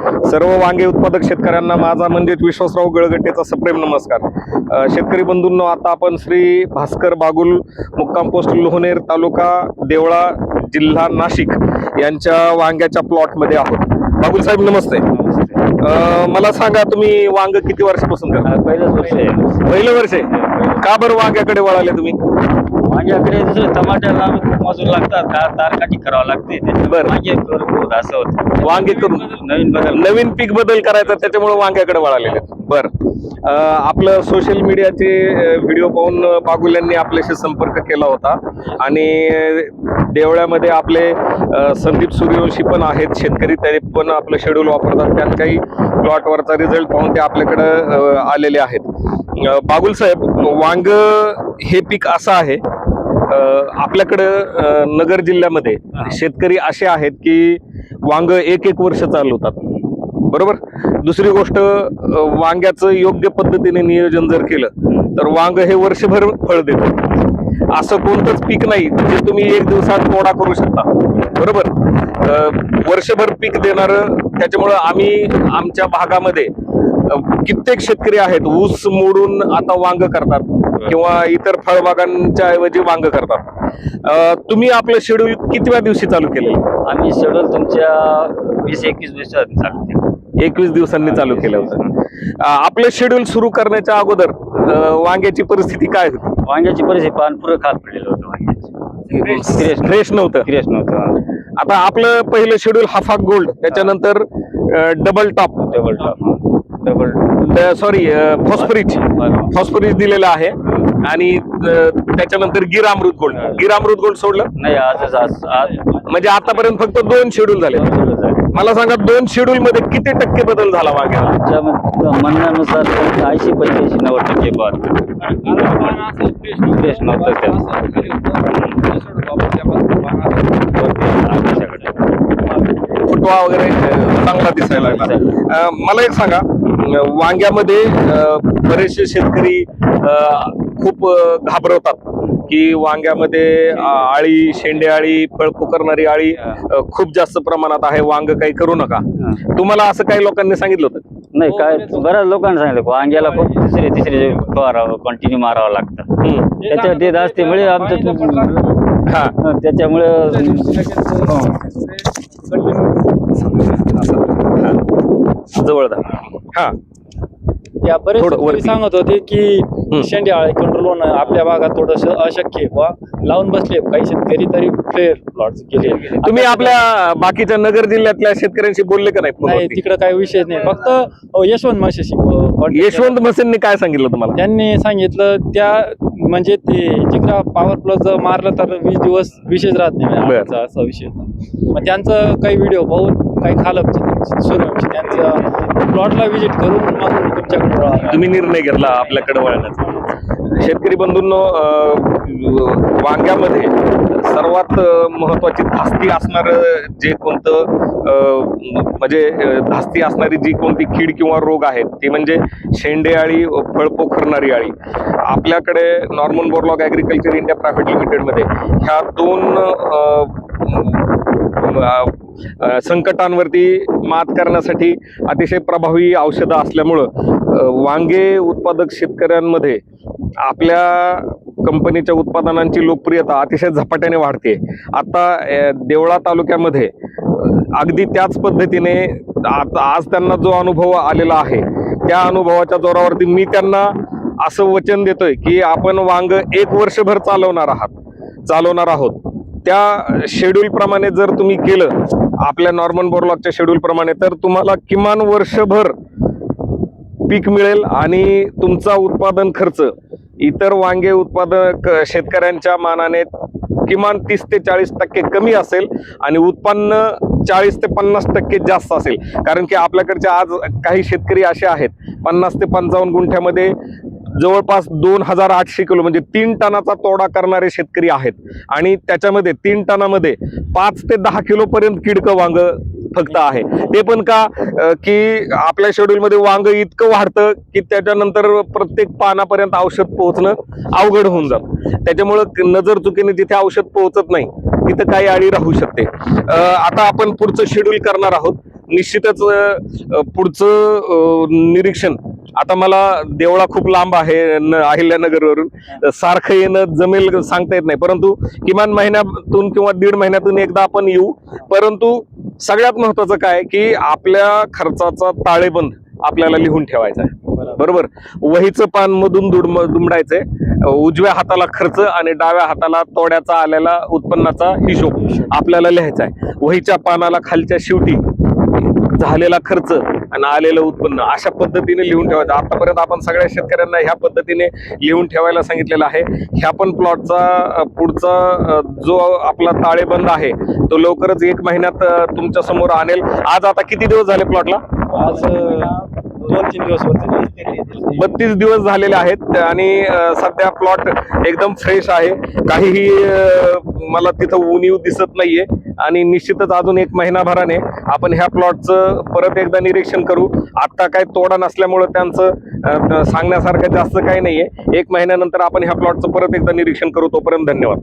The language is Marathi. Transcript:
सर्व वांगे उत्पादक शेतकऱ्यांना माझा म्हणजेच विश्वासराव गळगट्टेचा सप्रेम नमस्कार। शेतकरी बंधूंनो, आता आपण श्री भास्कर बागुल, मुक्काम पोस्ट लोहनेर, तालुका देवळा, जिल्हा नाशिक यांच्या वांग्याच्या प्लॉटमध्ये आहोत। बागुल साहेब नमस्ते। मला सांगा, तुम्ही वांग किती वर्षापासून करता? पहिलंच वर्ष आहे। पहिलं वर्ष आहे का बरं वांग्याकडे वळाले तुम्ही? माझ्याकडे दुसरं टमाट्याला खूप मजूर लागतात, तारकाठी करावं लागते, बरं. वांगे करून असं होतं। वांगे करून नवीन पीक बदल करायचा, त्याच्यामुळे वांग्याकडे वळालेले। बर, आपलं सोशल मीडियाचे व्हिडिओ पाहून बागुल यांनी आपल्याशी संपर्क केला होता आणि देवळ्यामध्ये आपले संदीप सूर्यवंशी पण आहेत शेतकरी, ते पण आपलं शेड्यूल वापरतात। त्यांच्याही प्लॉटवरचा रिझल्ट पाहून ते आपल्याकडे आलेले आहेत। बागुल साहेब, वांग हे पीक असं आहे, आपल्याकडं नगर जिल्ह्यामध्ये शेतकरी असे आहेत की वांग एक वर्ष चालवतात, बरोबर। दुसरी गोष्ट, वांग्याचं योग्य पद्धतीने नियोजन जर केलं तर वांग हे वर्षभर फळ देतं। असं कोणतंच पीक नाही जे तुम्ही एक दिवसात तोडा करू शकता, बरोबर। वर्षभर पीक देणारं, त्याच्यामुळं आम्ही आमच्या भागामध्ये कित्येक शेतकरी आहेत ऊस मोडून आता वांग करतात किंवा इतर फळबागांच्या ऐवजी वांग करतात। तुम्ही आपलं शेड्यूल कितव्या दिवशी चालू केलेलं? आम्ही शेड्यूल तुमच्या 20-21 दिवसात चालू केलं। 21 दिवसांनी चालू केलं होतं। आपलं शेड्यूल सुरू करण्याच्या अगोदर वांग्याची परिस्थिती काय होती? वांग्याची परिस्थिती पान पुरं खात पडलेलं होतं, वांग्याची फ्रेश नव्हतं। आता आपलं पहिलं शेड्यूल हाफाक गोल्ड, त्याच्यानंतर डबल टॉप, सॉरी फॉस्फरिच दिलेलं आहे आणि त्याच्यानंतर गिर अमृत गोल्ड सोडलं नाही। आज म्हणजे आतापर्यंत फक्त 2 शेड्यूल झाले। मला सांगा, 2 शेड्यूल मध्ये किती टक्के बदल झाला वांग्याला? म्हणण्यानुसार 80-85-90% फ्रेश नव्हतं। फुटवा वगैरे चांगला दिसायला लागला। मला एक सांगा, वांग्यामध्ये बरेचसे शेतकरी खूप घाबरवतात की वांग्यामध्ये आळी, शेंडे आळी, फळ पोकरणारी आळी खूप जास्त प्रमाणात आहे, वांग काही करू नका। तुम्हाला असं काही लोकांनी सांगितलं होतं? नाही, काय बऱ्याच लोकांनी सांगितलं वांग्याला खूप तिसरे फवारावं, कंटिन्यू मारावं लागतं, त्याच्या ते असतेमुळे आमचं त्याच्यामुळे जवळ हा या बरेच सांगत होते की शेंडे आळे कंट्रोल होणं आपल्या भागात थोडस अशक्य आहे बा, लावून बसले काही शेतकरी तरी फेअर प्लॉट केले। तुम्ही आपल्या बाकीच्या नगर जिल्ह्यातल्या शेतकऱ्यांशी बोलले का नाही? तिकडे काही विषय नाही, फक्त यशवंत म्हशीशी। यशवंत म्हसेंनी काय सांगितलं तुम्हाला? त्यांनी सांगितलं त्या म्हणजे ते जिग्रा पॉवर प्लस मारलं तर 20 दिवस विशेष राहत नाही, असा विषय होता। मग त्यांचं काही व्हिडिओ पाहून काही खालप सूर्यवंशी त्यांचं प्लॉटला व्हिजिट करून मग तुमच्याकडे तुम्ही निर्णय घेतला आपल्याकडे वळण्याचा। शेतकरी बंधूंनो, वांग्यामध्ये सर्वात महत्वाची धास्ती असणार जे कोणतं म्हणजे धास्ती असणारी जी कोणती कीड किंवा रोग आहेत ती म्हणजे शेंडे आळी, फळ पोखरणारी आळी। आपल्याकडे Norman Borlaug agriculture India private लिमिटेडमध्ये ह्या 2 संकटांवरती मात करण्यासाठी अतिशय प्रभावी औषधं असल्यामुळं वांगे उत्पादक शेतकऱ्यांमध्ये आपल्या कंपनीच्या उत्पादनांची लोकप्रियता अतिशय झपाट्याने वाढते। आता देवळा तालुक्यामध्ये अगदी त्याच पद्धतीने आज त्यांना जो अनुभव आलेला आहे त्या अनुभवाच्या जोरावरती मी त्यांना असं वचन देतोय की आपण वांग 1 वर्षभर चालवणार आहोत। त्या शेड्यूल प्रमाणे जर तुम्ही केलं आपल्या नॉर्मन बोरलॉगच्या शेड्यूल प्रमाणे, तर तुम्हाला किमान वर्षभर पीक मिळेल आणि तुमचा उत्पादन खर्च इतर वांगे उत्पादक शेतकऱ्यांच्या मानाने किमान 30 ते 40% कमी असेल आणि उत्पन्न 40 ते 50% जास्त असेल। कारण की आपल्याकडचे आज काही शेतकरी असे आहेत 50 ते 55 गुंठ्यामध्ये जवळपास 2800 किलो म्हणजे 3 टनाचा तोडा करणारे शेतकरी आहेत आणि त्याच्यामध्ये 3 टनामध्ये 5 ते 10 किलो पर्यंत किडकं वांग फक्त आहे। ते पण का की आपल्या शेड्यूल मध्ये वांग इतकं वाढतं की त्याच्यानंतर प्रत्येक पानापर्यंत औषध पोहोचणं अवघड होऊन जातं। त्याच्यामुळं नजर चुकीने जिथे औषध पोहोचत नाही तिथं काही आळी राहू शकते। आता आपण पुढचं शेड्यूल करणार आहोत। निश्चितच पुढचं निरीक्षण आता मला देवळा खूप लांब आहे अहिल्यानगरवरून सारखं येणं जमेल सांगता येत नाही, परंतु किमान महिन्यातून किंवा 1.5 महिन्यातून एकदा आपण येऊ. परंतु सगळ्यात महत्वाचं काय की आपल्या खर्चाचा ताळेबंद आपल्याला लिहून ठेवायचा आहे. बरोबर, वहीचं पान मधून दुमडायचंय. उजव्या हाताला खर्च आणि डाव्या हाताला तोड्याचा आलेला उत्पन्नाचा हिशोब आपल्याला लिहायचा आहे. वहीच्या पानाला खालच्या शेवटी झालेला खर्च आणि आलेलं उत्पन्न अशा पद्धतीने लिहून ठेवायचं. आतापर्यंत आपण सगळ्या शेतकऱ्यांना ह्या पद्धतीने लिहून ठेवायला सांगितलेलं आहे. ह्या पण प्लॉटचा पुढचा जो आपला ताळेबंद आहे तो लवकरच 1 महिन्यात तुमच्या समोर आणेल. आज आता किती दिवस झाले प्लॉटला? आज 2-3 दिवस होते. 32 दिवस झालेले आहेत आणि सध्या प्लॉट एकदम फ्रेश आहे. काहीही मला तिथं उणीव दिसत नाहीये आणि निश्चितच अजून 1 महिनाभराने आपण ह्या प्लॉटचं परत एकदा निरीक्षण करू. आता काय तोडा नसल्यामुळे त्यांचं सांगण्यासारखं जास्त काही नाहीये. 1 महिन्यानंतर आपण ह्या प्लॉटचं परत एकदा निरीक्षण करू. तोपर्यंत धन्यवाद.